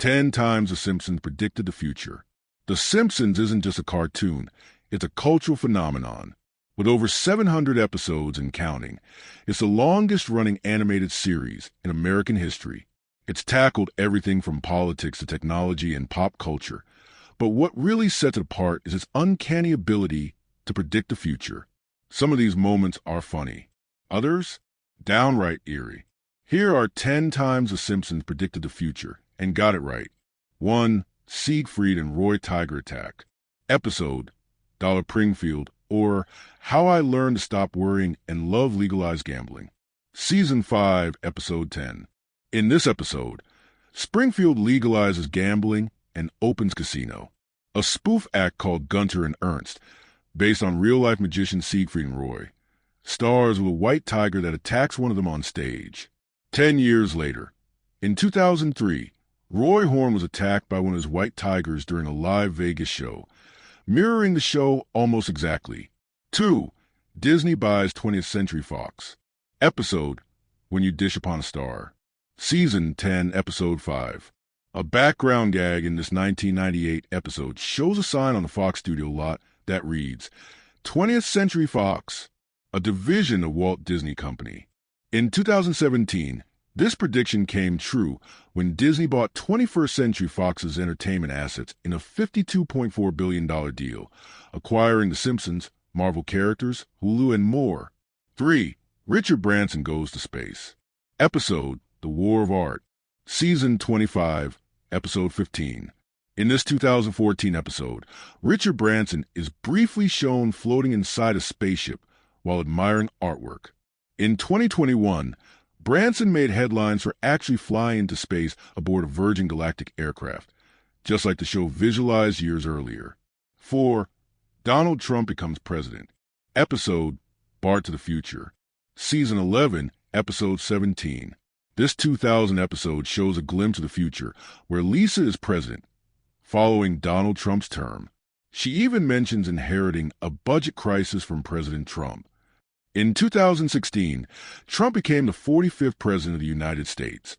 10 times The Simpsons predicted the future. The Simpsons isn't just a cartoon, it's a cultural phenomenon. With over 700 episodes and counting, it's the longest-running animated series in American history. It's tackled everything from politics to technology and pop culture. But what really sets it apart is its uncanny ability to predict the future. Some of these moments are funny. Others, downright eerie. Here are 10 times The Simpsons predicted the future and got it right. 1. Siegfried and Roy Tiger Attack. Episode, Dollar Pringfield, or How I Learned to Stop Worrying and Love Legalized Gambling. Season 5, Episode 10. In this episode, Springfield legalizes gambling and opens casino. A spoof act called Gunter and Ernst, based on real-life magicians Siegfried and Roy, stars with a white tiger that attacks one of them on stage. 10 years later, in 2003, Roy Horn was attacked by one of his white tigers during a live Vegas show, mirroring the show almost exactly. 2. Disney buys 20th Century Fox. Episode, When You Dish Upon a Star. Season 10, Episode 5. A background gag in this 1998 episode shows a sign on the Fox studio lot that reads, 20th Century Fox, a division of Walt Disney Company. In 2017, this prediction came true when Disney bought 21st Century Fox's entertainment assets in a $52.4 billion deal, acquiring The Simpsons, Marvel characters, Hulu, and more. 3. Richard Branson goes to space. Episode, The War of Art. Season 25, Episode 15. In this 2014 episode, Richard Branson is briefly shown floating inside a spaceship while admiring artwork. In 2021, Branson made headlines for actually flying into space aboard a Virgin Galactic aircraft, just like the show visualized years earlier. 4. Donald Trump becomes president. Episode, Bart to the Future. Season 11, Episode 17. This 2000 episode shows a glimpse of the future where Lisa is president, following Donald Trump's term. She even mentions inheriting a budget crisis from President Trump. In 2016, Trump became the 45th president of the United States,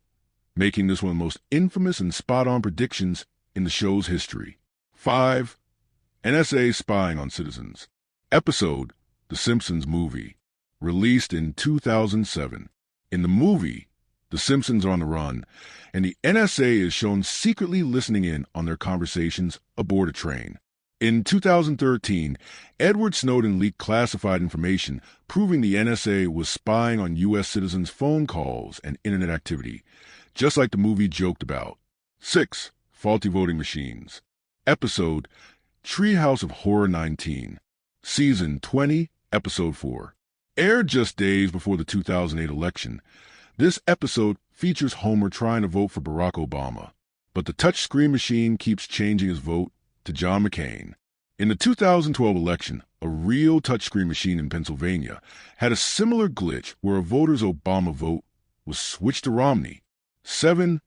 making this one of the most infamous and spot-on predictions in the show's history. 5. NSA spying on citizens. Episode, The Simpsons Movie. Released in 2007. In the movie, The Simpsons are on the run, and the NSA is shown secretly listening in on their conversations aboard a train. In 2013, Edward Snowden leaked classified information proving the NSA was spying on U.S. citizens' phone calls and internet activity, just like the movie joked about. 6. Faulty voting machines. Episode, Treehouse of Horror 19. Season 20, Episode 4. Aired just days before the 2008 election, this episode features Homer trying to vote for Barack Obama, but the touchscreen machine keeps changing his vote to John McCain. In the 2012 election, a real touchscreen machine in Pennsylvania had a similar glitch where a voter's Obama vote was switched to Romney. 7.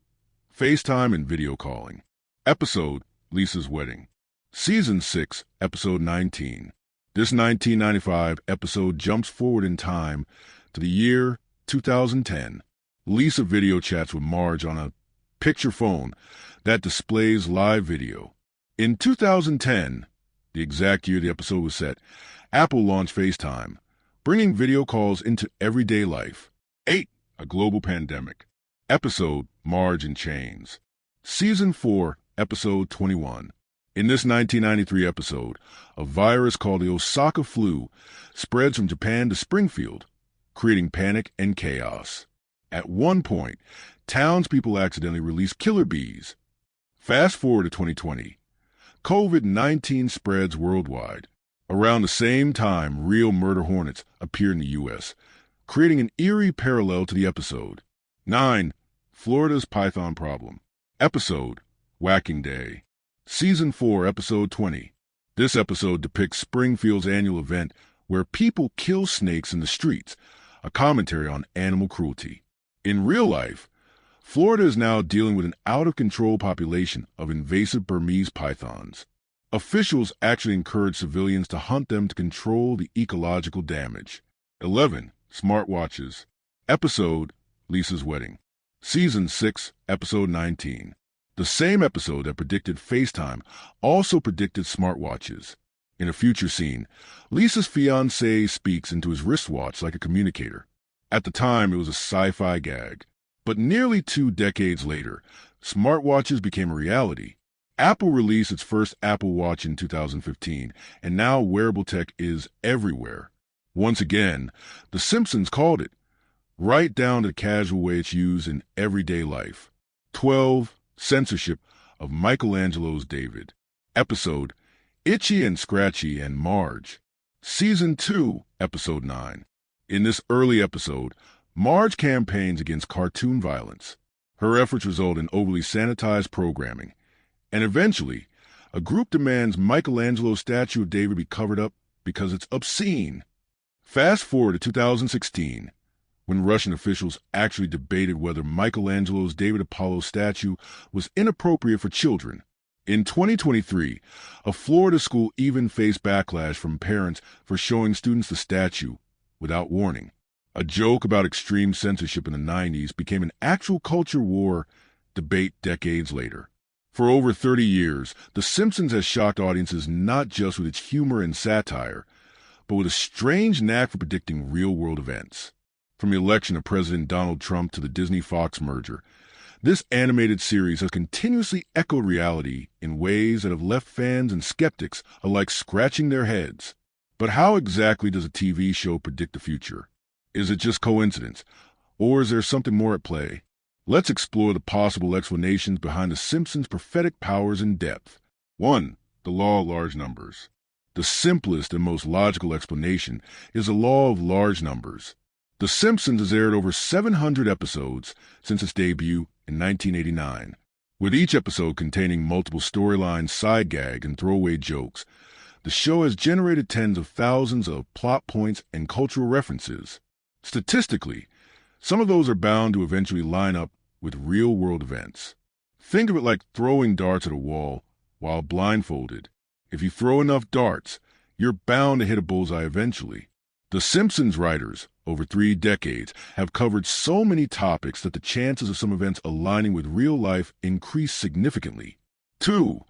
FaceTime and video calling. Episode, Lisa's Wedding. Season 6, Episode 19. This 1995 episode jumps forward in time to the year 2010. Lisa video chats with Marge on a picture phone that displays live video. In 2010, the exact year the episode was set, Apple launched FaceTime, bringing video calls into everyday life. 8. A global pandemic. Episode, Marge in Chains. Season 4, Episode 21. In this 1993 episode, a virus called the Osaka flu spreads from Japan to Springfield, creating panic and chaos. At one point, townspeople accidentally release killer bees. Fast forward to 2020. COVID-19 spreads worldwide. Around the same time, real murder hornets appear in the U.S., creating an eerie parallel to the episode. 9. Florida's Python Problem. Episode, Whacking Day. Season 4, Episode 20. This episode depicts Springfield's annual event where people kill snakes in the streets, a commentary on animal cruelty. In real life, Florida is now dealing with an out-of-control population of invasive Burmese pythons. Officials actually encourage civilians to hunt them to control the ecological damage. 11. Smartwatches. Episode, Lisa's Wedding. Season 6, Episode 19. The same episode that predicted FaceTime also predicted smartwatches. In a future scene, Lisa's fiancé speaks into his wristwatch like a communicator. At the time, it was a sci-fi gag. But nearly 2 decades later, smartwatches became a reality. Apple released its first Apple Watch in 2015, and now wearable tech is everywhere. Once again, The Simpsons called it, right down to the casual way it's used in everyday life. 12. Censorship of Michelangelo's David. Episode Itchy and Scratchy and Marge. Season 2, Episode 9. In this early episode, Marge campaigns against cartoon violence. Her efforts result in overly sanitized programming. And eventually, a group demands Michelangelo's statue of David be covered up because it's obscene. Fast forward to 2016, when Russian officials actually debated whether Michelangelo's David Apollo statue was inappropriate for children. In 2023, a Florida school even faced backlash from parents for showing students the statue without warning. A joke about extreme censorship in the 90s became an actual culture war debate decades later. For over 30 years, The Simpsons has shocked audiences not just with its humor and satire, but with a strange knack for predicting real-world events. From the election of President Donald Trump to the Disney-Fox merger, this animated series has continuously echoed reality in ways that have left fans and skeptics alike scratching their heads. But how exactly does a TV show predict the future? Is it just coincidence, or is there something more at play? Let's explore the possible explanations behind The Simpsons' prophetic powers in depth. 1. The law of large numbers. The simplest and most logical explanation is the law of large numbers. The Simpsons has aired over 700 episodes since its debut in 1989, with each episode containing multiple storylines, side gag, and throwaway jokes. The show has generated tens of thousands of plot points and cultural references. Statistically, some of those are bound to eventually line up with real-world events. Think of it like throwing darts at a wall while blindfolded. If you throw enough darts, you're bound to hit a bullseye eventually. The Simpsons writers, over 3 decades, have covered so many topics that the chances of some events aligning with real life increase significantly. 2.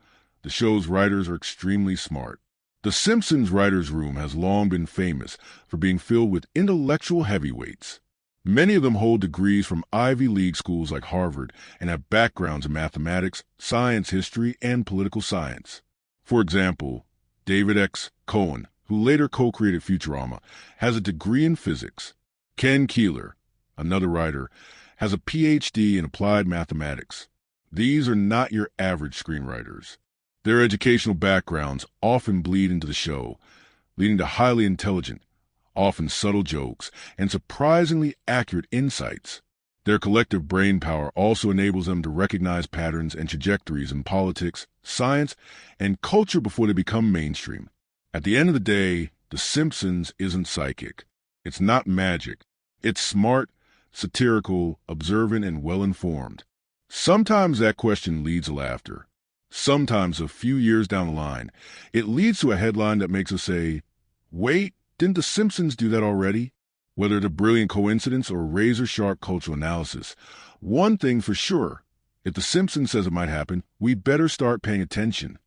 The show's writers are extremely smart. The Simpsons writers' room has long been famous for being filled with intellectual heavyweights. Many of them hold degrees from Ivy League schools like Harvard and have backgrounds in mathematics, science, history, and political science. For example, David X. Cohen, who later co-created Futurama, has a degree in physics. Ken Keeler, another writer, has a PhD in applied mathematics. These are not your average screenwriters. Their educational backgrounds often bleed into the show, leading to highly intelligent, often subtle jokes, and surprisingly accurate insights. Their collective brainpower also enables them to recognize patterns and trajectories in politics, science, and culture before they become mainstream. At the end of the day, The Simpsons isn't psychic. It's not magic. It's smart, satirical, observant, and well-informed. Sometimes that question leads to laughter. Sometimes, a few years down the line, it leads to a headline that makes us say, wait, didn't The Simpsons do that already? Whether it's a brilliant coincidence or razor-sharp cultural analysis, one thing for sure, if The Simpsons says it might happen, we better start paying attention.